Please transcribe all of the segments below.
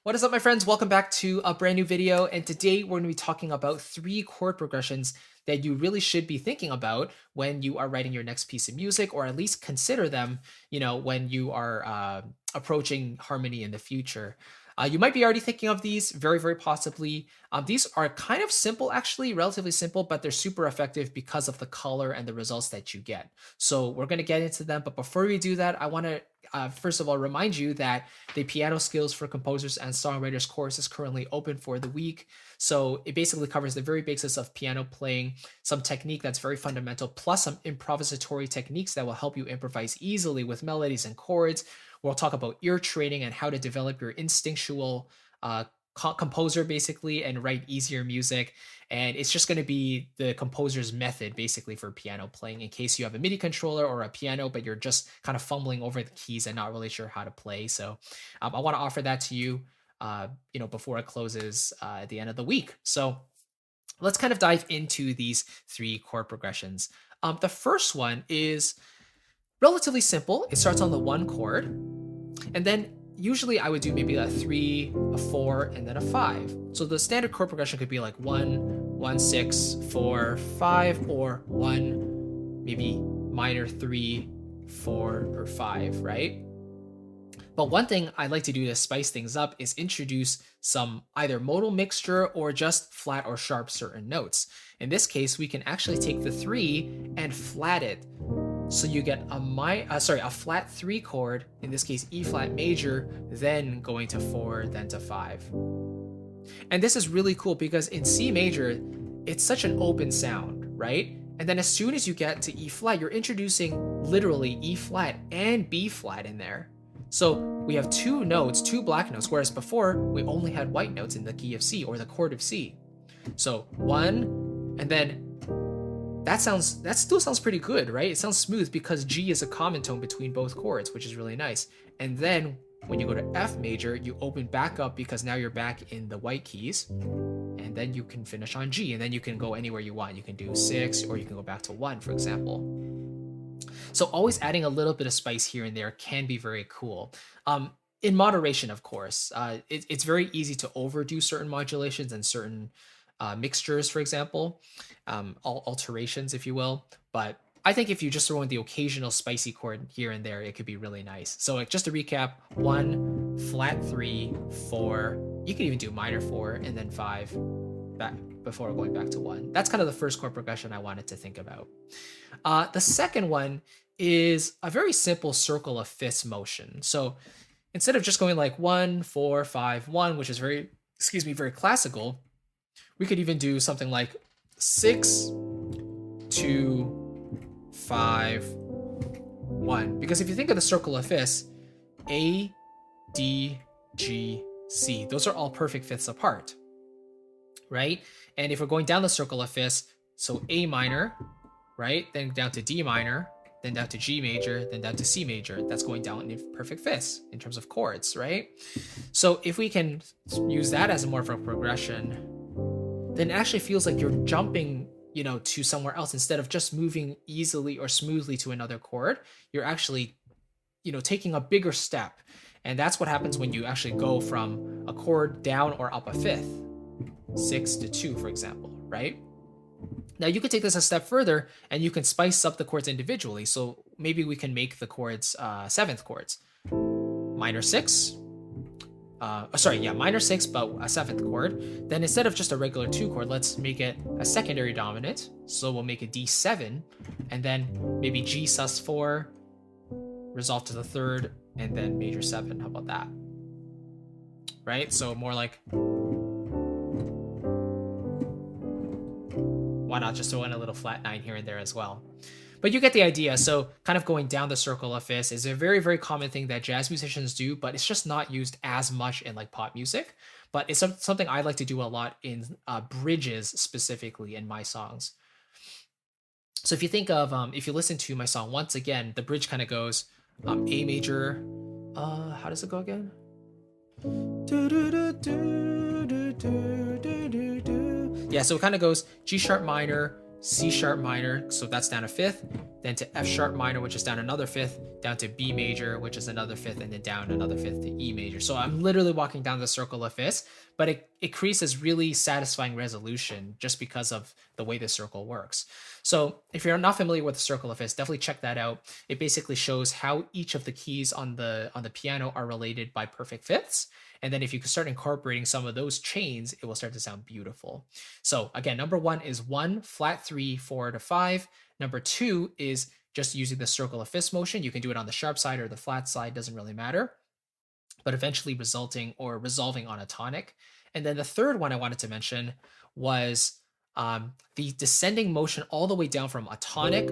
What is up, my friends? Welcome back to a brand new video. And today we're going to be talking about 3 chord progressions that you really should be thinking about when you are writing your next piece of music, or at least consider them, when you are approaching harmony in the future. You might be already thinking of these, very, very possibly. These are kind of simple, actually, relatively simple, but they're super effective because of the color and the results that you get. So we're going to get into them. But before we do that, I want to first of all, remind you that the Piano Skills for Composers and Songwriters course is currently open for the week. So it basically covers the very basics of piano playing, some technique that's very fundamental, plus some improvisatory techniques that will help you improvise easily with melodies and chords. We'll talk about ear training and how to develop your instinctual composer, basically, and write easier music. And it's just going to be the composer's method, basically, for piano playing, in case you have a MIDI controller or a piano, but you're just kind of fumbling over the keys and not really sure how to play. So I want to offer that to you, before it closes at the end of the week. So let's kind of dive into these 3 chord progressions. The first one is relatively simple. It starts on the 1 chord, and then usually I would do maybe a 3, a 4, and then a 5. So the standard chord progression could be like 1, 1, 6, 4, 5, or 1, maybe minor 3, 4, or 5, right? But one thing I like to do to spice things up is introduce some either modal mixture or just flat or sharp certain notes. In this case, we can actually take the 3 and flat it. So you get a flat 3 chord, in this case E flat major, then going to 4, then to 5. And this is really cool because in C major, it's such an open sound, right? And then as soon as you get to E flat, you're introducing literally E flat and B flat in there. So we have 2 notes, 2 black notes, whereas before we only had white notes in the key of C, or the chord of C. So 1, and then that still sounds pretty good, right? It sounds smooth because G is a common tone between both chords, which is really nice. And then when you go to F major, you open back up because now you're back in the white keys, and then you can finish on G, and then you can go anywhere you want. You can do 6, or you can go back to 1, for example. So always adding a little bit of spice here and there can be very cool. In moderation, of course. It's very easy to overdo certain modulations and certain mixtures, for example, alterations, if you will. But I think if you just throw in the occasional spicy chord here and there, it could be really nice. So just to recap, 1, flat 3, 4, you can even do minor 4, and then 5 back before going back to 1. That's kind of the first chord progression I wanted to think about. The second one is a very simple circle of fifths motion. So instead of just going like 1, 4, 5, 1, which is very classical, we could even do something like 6, 2, 5, 1. Because if you think of the circle of fifths, A, D, G, C, those are all perfect fifths apart, right? And if we're going down the circle of fifths, so A minor, right? Then down to D minor, then down to G major, then down to C major. That's going down in perfect fifths in terms of chords, right? So if we can use that as more of a progression, then it actually feels like you're jumping, to somewhere else instead of just moving easily or smoothly to another chord. You're actually, taking a bigger step. And that's what happens when you actually go from a chord down or up a fifth, 6 to 2, for example, right? Now you could take this a step further and you can spice up the chords individually. So maybe we can make the chords 7th chords. Minor 6, minor 6, but a 7th chord. Then instead of just a regular 2 chord, let's make it a secondary dominant. So we'll make it D7, and then maybe G sus4, resolve to the 3rd, and then major 7. How about that? Right? So more like, why not just throw in a little flat 9 here and there as well? But you get the idea. So kind of going down the circle of fifths is a very, very common thing that jazz musicians do, but it's just not used as much in like pop music. But it's something I like to do a lot in bridges, specifically in my songs. So if you think of, if you listen to my song once again, the bridge kind of goes A major. How does it go again? Yeah, so it kind of goes G sharp minor, C sharp minor, so that's down a fifth, then to F sharp minor, which is down another fifth, down to B major, which is another fifth, and then down another fifth to E major. So I'm literally walking down the circle of fifths, but it creates this really satisfying resolution just because of the way the circle works. So if you're not familiar with the circle of fifths, definitely check that out. It basically shows how each of the keys on the piano are related by perfect fifths. And then if you can start incorporating some of those chains, it will start to sound beautiful. So again, number 1 is 1, flat 3, 4 to 5. Number 2 is just using the circle of fifths motion. You can do it on the sharp side or the flat side, doesn't really matter, but eventually resulting or resolving on a tonic. And then the third one I wanted to mention was the descending motion all the way down from a tonic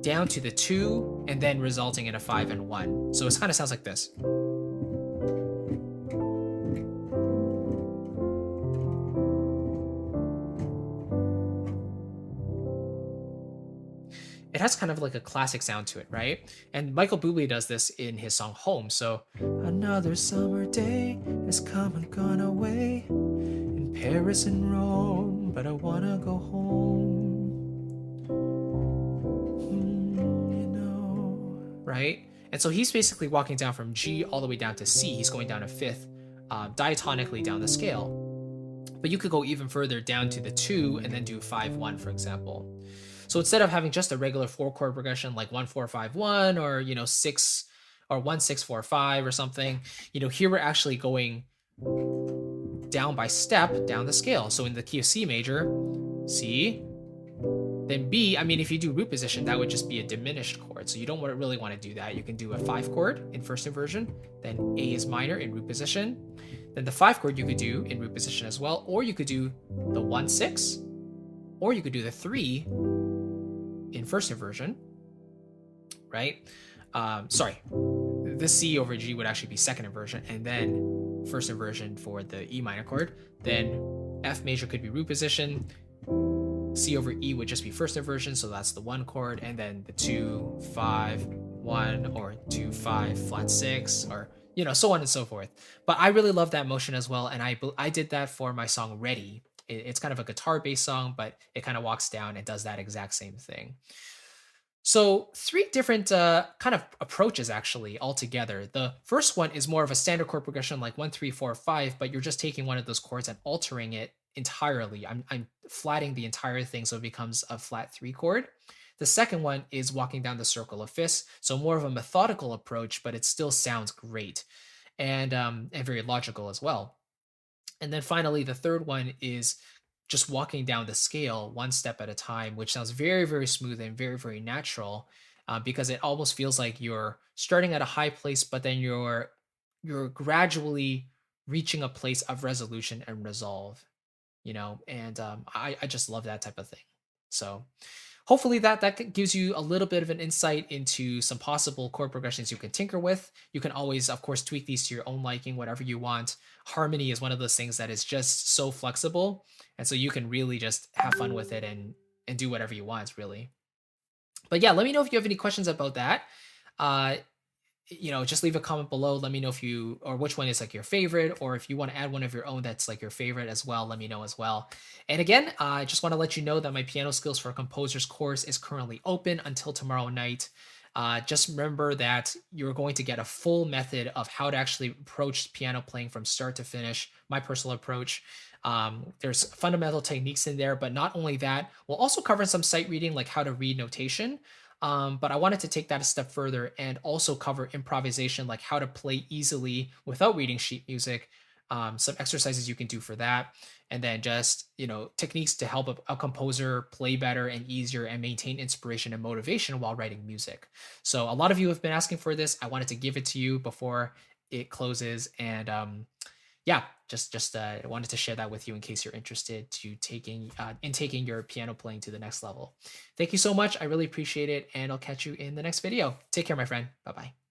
down to the 2 and then resulting in a 5 and 1. So it kind of sounds like this. It has kind of like a classic sound to it, right? And Michael Bublé does this in his song Home. So, another summer day has come and gone away in Paris and Rome, but I wanna go home. You know, right? And so he's basically walking down from G all the way down to C. He's going down a fifth, diatonically down the scale. But you could go even further down to the 2 and then do 5-1, for example. So instead of having just a regular 4-chord progression like 1-4-5-1 or 6 or 1-6-4-5 or something, here we're actually going down by step down the scale. So in the key of C major, C, then B. I mean, if you do root position, that would just be a diminished chord. So you don't really want to do that. You can do a 5-chord in first inversion, then A is minor in root position. Then the 5-chord you could do in root position as well, or you could do the 1-6, or you could do the 3 in first inversion, right? Sorry, the C over G would actually be second inversion, and then first inversion for the E minor chord. Then F major could be root position. C over E would just be first inversion, so that's the 1 chord, and then the 2, 5, 1, or 2, 5, flat 6, or so on and so forth. But I really love that motion as well, and I did that for my song Ready. It's kind of a guitar-based song, but it kind of walks down and does that exact same thing. So 3 different kind of approaches actually altogether. The first one is more of a standard chord progression like 1, 3, 4, 5, but you're just taking one of those chords and altering it entirely. I'm flatting the entire thing so it becomes a flat 3 chord. The second one is walking down the circle of fifths, so more of a methodical approach, but it still sounds great and very logical as well. And then finally, the third one is just walking down the scale one step at a time, which sounds very, very smooth and very, very natural because it almost feels like you're starting at a high place, but then you're gradually reaching a place of resolution and resolve, and I just love that type of thing. So hopefully that gives you a little bit of an insight into some possible chord progressions you can tinker with. You can always, of course, tweak these to your own liking, whatever you want. Harmony is one of those things that is just so flexible. And so you can really just have fun with it and do whatever you want, really. But yeah, let me know if you have any questions about that. Just leave a comment below. Let me know or which one is like your favorite, or if you want to add one of your own that's like your favorite as well, let me know as well. And again, I just want to let you know that my Piano Skills for Composers course is currently open until tomorrow night. Just remember that you're going to get a full method of how to actually approach piano playing from start to finish, my personal approach. There's fundamental techniques in there, but not only that, we'll also cover some sight reading, like how to read notation. But I wanted to take that a step further and also cover improvisation, like how to play easily without reading sheet music, some exercises you can do for that, and then just, techniques to help a composer play better and easier and maintain inspiration and motivation while writing music. So a lot of you have been asking for this. I wanted to give it to you before it closes. And yeah, just wanted to share that with you in case you're interested in taking your piano playing to the next level. Thank you so much. I really appreciate it. And I'll catch you in the next video. Take care, my friend. Bye-bye.